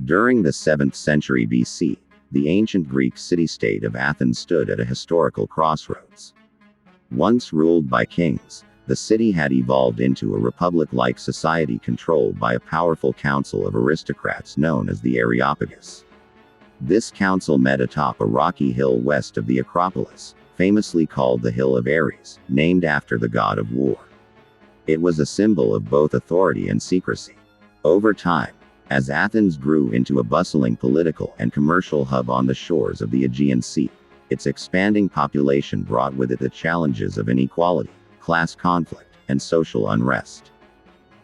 During the 7th century BC, the ancient Greek city-state of Athens stood at a historical crossroads. Once ruled by kings, the city had evolved into a republic-like society controlled by a powerful council of aristocrats known as the Areopagus. This council met atop a rocky hill west of the Acropolis, famously called the Hill of Ares, named after the god of war. It was a symbol of both authority and secrecy. Over time, as Athens grew into a bustling political and commercial hub on the shores of the Aegean Sea, its expanding population brought with it the challenges of inequality, class conflict, and social unrest.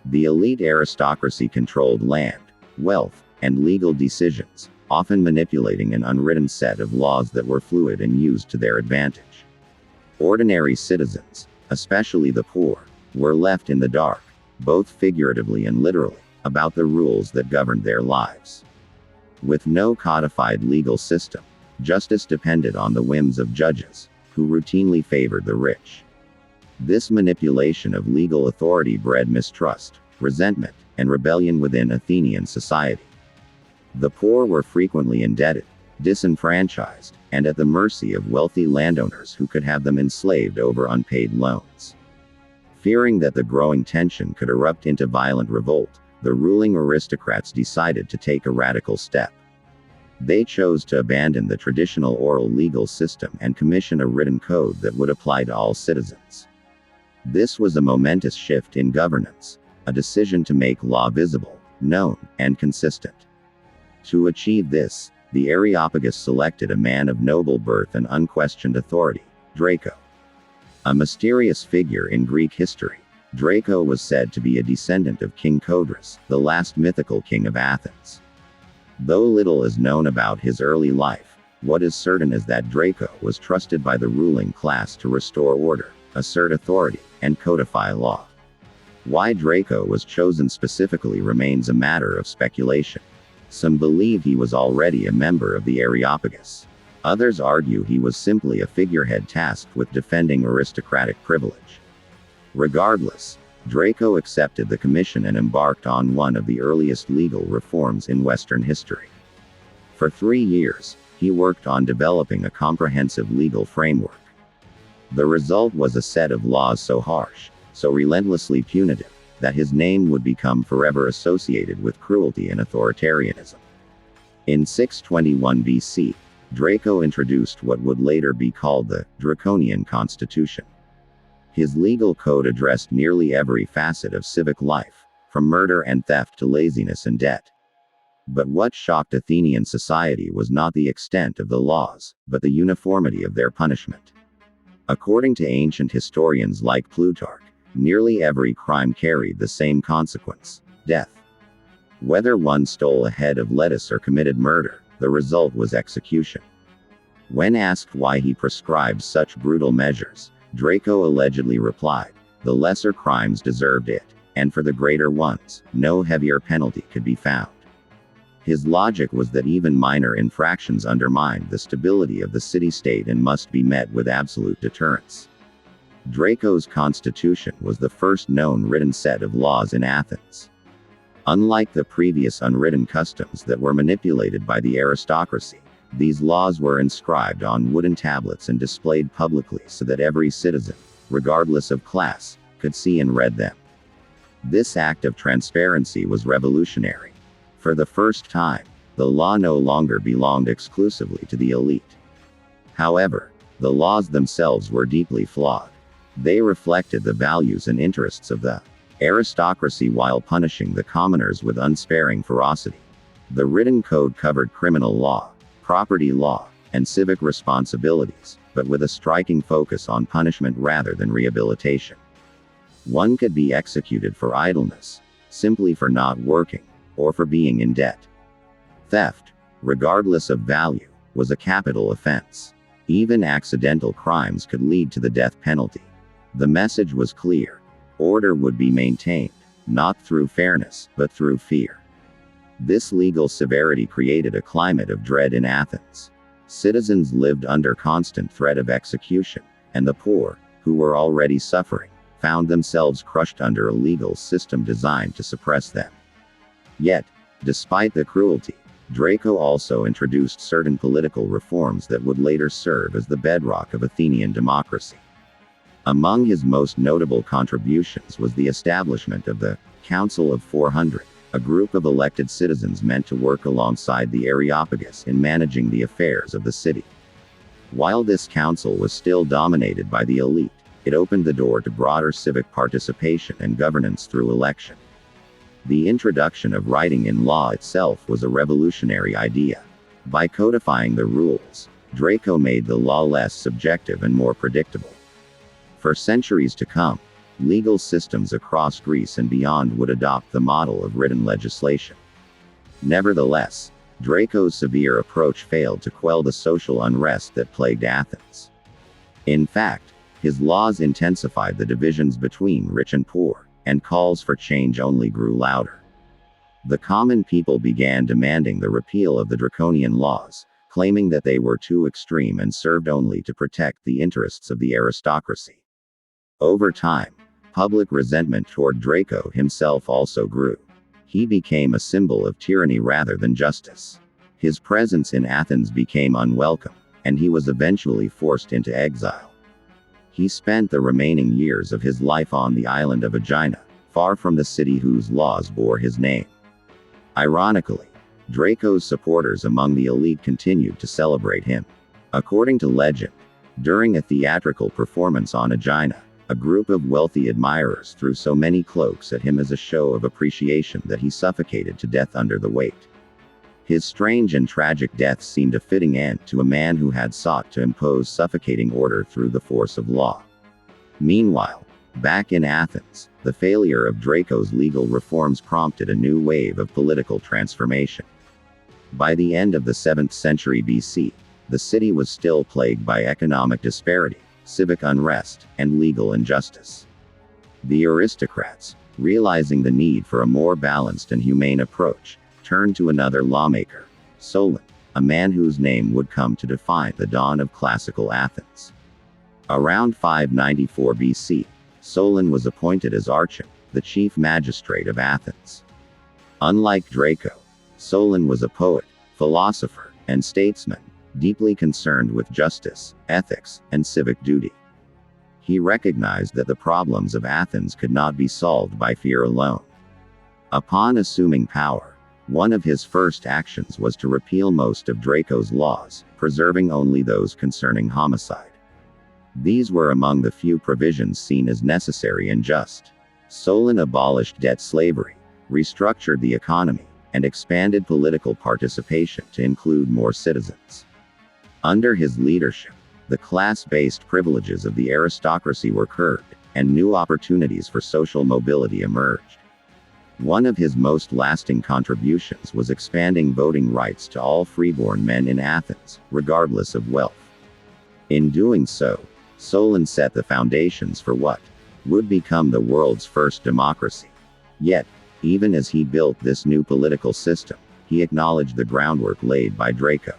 The elite aristocracy controlled land, wealth, and legal decisions, often manipulating an unwritten set of laws that were fluid and used to their advantage. Ordinary citizens, especially the poor, were left in the dark, both figuratively and literally, about the rules that governed their lives. With no codified legal system, justice depended on the whims of judges, who routinely favored the rich. This manipulation of legal authority bred mistrust, resentment, and rebellion within Athenian society. The poor were frequently indebted, disenfranchised, and at the mercy of wealthy landowners who could have them enslaved over unpaid loans. Fearing that the growing tension could erupt into violent revolt, the ruling aristocrats decided to take a radical step. They chose to abandon the traditional oral legal system and commission a written code that would apply to all citizens. This was a momentous shift in governance, a decision to make law visible, known, and consistent. To achieve this, the Areopagus selected a man of noble birth and unquestioned authority, Draco. A mysterious figure in Greek history, Draco was said to be a descendant of King Codrus, the last mythical king of Athens. Though little is known about his early life, what is certain is that Draco was trusted by the ruling class to restore order, assert authority, and codify law. Why Draco was chosen specifically remains a matter of speculation. Some believe he was already a member of the Areopagus. Others argue he was simply a figurehead tasked with defending aristocratic privilege. Regardless, Draco accepted the commission and embarked on one of the earliest legal reforms in Western history. For 3 years, he worked on developing a comprehensive legal framework. The result was a set of laws so harsh, so relentlessly punitive, that his name would become forever associated with cruelty and authoritarianism. In 621 BC, Draco introduced what would later be called the Draconian constitution. His legal code addressed nearly every facet of civic life, from murder and theft to laziness and debt. But what shocked Athenian society was not the extent of the laws, but the uniformity of their punishment. According to ancient historians like Plutarch, nearly every crime carried the same consequence: death. Whether one stole a head of lettuce or committed murder, the result was execution. When asked why he prescribed such brutal measures, Draco allegedly replied, "The lesser crimes deserved it, and for the greater ones, no heavier penalty could be found." His logic was that even minor infractions undermined the stability of the city-state and must be met with absolute deterrence. Draco's constitution was the first known written set of laws in Athens. Unlike the previous unwritten customs that were manipulated by the aristocracy, these laws were inscribed on wooden tablets and displayed publicly so that every citizen, regardless of class, could see and read them. This act of transparency was revolutionary. For the first time, the law no longer belonged exclusively to the elite. However, the laws themselves were deeply flawed. They reflected the values and interests of the aristocracy while punishing the commoners with unsparing ferocity. The written code covered criminal law, property law, and civic responsibilities, but with a striking focus on punishment rather than rehabilitation. One could be executed for idleness, simply for not working, or for being in debt. Theft, regardless of value, was a capital offense. Even accidental crimes could lead to the death penalty. The message was clear: order would be maintained, not through fairness, but through fear. This legal severity created a climate of dread in Athens. Citizens lived under constant threat of execution, and the poor, who were already suffering, found themselves crushed under a legal system designed to suppress them. Yet, Despite the cruelty, Draco also introduced certain political reforms that would later serve as the bedrock of Athenian democracy. Among his most notable contributions was the establishment of the Council of 400, a group of elected citizens meant to work alongside the Areopagus in managing the affairs of the city. While this council was still dominated by the elite, it opened the door to broader civic participation and governance through election. The introduction of writing in law itself was a revolutionary idea. By codifying the rules, Draco made the law less subjective and more predictable. For centuries to come, legal systems across Greece and beyond would adopt the model of written legislation. Nevertheless, Draco's severe approach failed to quell the social unrest that plagued Athens. In fact, his laws intensified the divisions between rich and poor, and calls for change only grew louder. The common people began demanding the repeal of the Draconian laws, claiming that they were too extreme and served only to protect the interests of the aristocracy. Over time, public resentment toward Draco himself also grew. He became a symbol of tyranny rather than justice. His presence in Athens became unwelcome, and he was eventually forced into exile. He spent the remaining years of his life on the island of Aegina, far from the city whose laws bore his name. Ironically, Draco's supporters among the elite continued to celebrate him. According to legend, during a theatrical performance on Aegina, a group of wealthy admirers threw so many cloaks at him as a show of appreciation that he suffocated to death under the weight. His strange and tragic death seemed a fitting end to a man who had sought to impose suffocating order through the force of law. Meanwhile, back in Athens, the failure of Draco's legal reforms prompted a new wave of political transformation. By the end of the 7th century BC, the city was still plagued by economic disparity, civic unrest, and legal injustice. The aristocrats, realizing the need for a more balanced and humane approach, turned to another lawmaker, Solon, a man whose name would come to define the dawn of classical Athens. Around 594 BC, Solon was appointed as archon, the chief magistrate of Athens. Unlike Draco, Solon was a poet, philosopher, and statesman, deeply concerned with justice, ethics, and civic duty. He recognized that the problems of Athens could not be solved by fear alone. Upon assuming power, one of his first actions was to repeal most of Draco's laws, preserving only those concerning homicide. These were among the few provisions seen as necessary and just. Solon abolished debt slavery, restructured the economy, and expanded political participation to include more citizens. Under his leadership, the class-based privileges of the aristocracy were curbed, and new opportunities for social mobility emerged. One of his most lasting contributions was expanding voting rights to all freeborn men in Athens, regardless of wealth. In doing so, Solon set the foundations for what would become the world's first democracy. Yet, even as he built this new political system, he acknowledged the groundwork laid by Draco.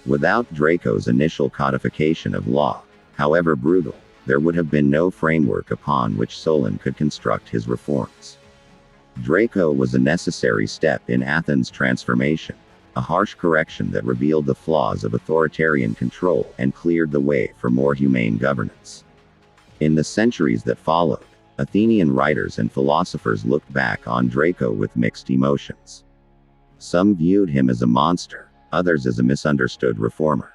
Without Draco's initial codification of law, however brutal, there would have been no framework upon which Solon could construct his reforms. Draco was a necessary step in Athens' transformation, a harsh correction that revealed the flaws of authoritarian control and cleared the way for more humane governance. In the centuries that followed, Athenian writers and philosophers looked back on Draco with mixed emotions. Some viewed him as a monster, others as a misunderstood reformer.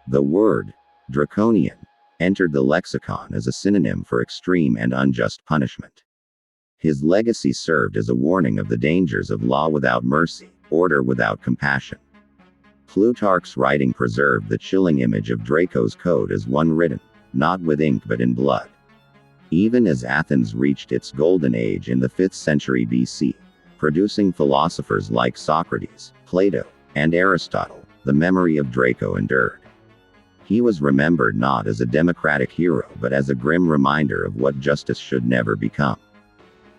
The word Draconian entered the lexicon as a synonym for extreme and unjust punishment. His legacy served as a warning of the dangers of law without mercy, order without compassion. Plutarch's writing preserved the chilling image of Draco's code as one written, not with ink but in blood. Even as Athens reached its golden age in the 5th century BC, producing philosophers like Socrates, Plato, and Aristotle, the memory of Draco endured. He was remembered not as a democratic hero but as a grim reminder of what justice should never become.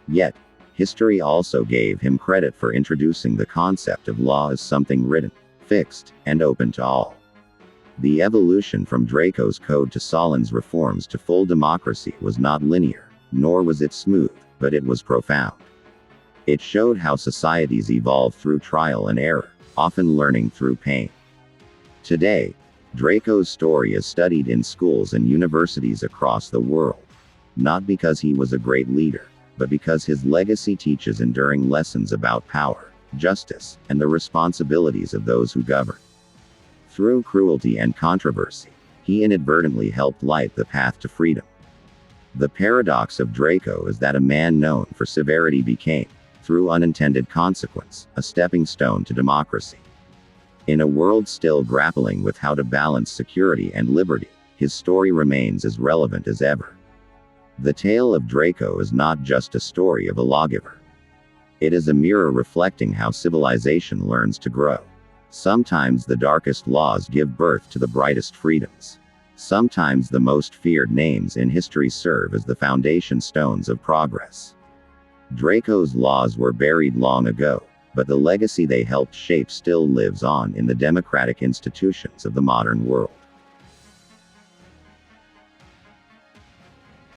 Yet, history also gave him credit for introducing the concept of law as something written, fixed, and open to all. The evolution from Draco's code to Solon's reforms to full democracy was not linear, nor was it smooth, but it was profound. It showed how societies evolve through trial and error, often learning through pain. Today, Draco's story is studied in schools and universities across the world. Not because he was a great leader, but because his legacy teaches enduring lessons about power, justice, and the responsibilities of those who govern. Through cruelty and controversy, he inadvertently helped light the path to freedom. The paradox of Draco is that a man known for severity became, through unintended consequence, a stepping stone to democracy. In a world still grappling with how to balance security and liberty, his story remains as relevant as ever. The tale of Draco is not just a story of a lawgiver. It is a mirror reflecting how civilization learns to grow. Sometimes the darkest laws give birth to the brightest freedoms. Sometimes the most feared names in history serve as the foundation stones of progress. Draco's laws were buried long ago, but the legacy they helped shape still lives on in the democratic institutions of the modern world.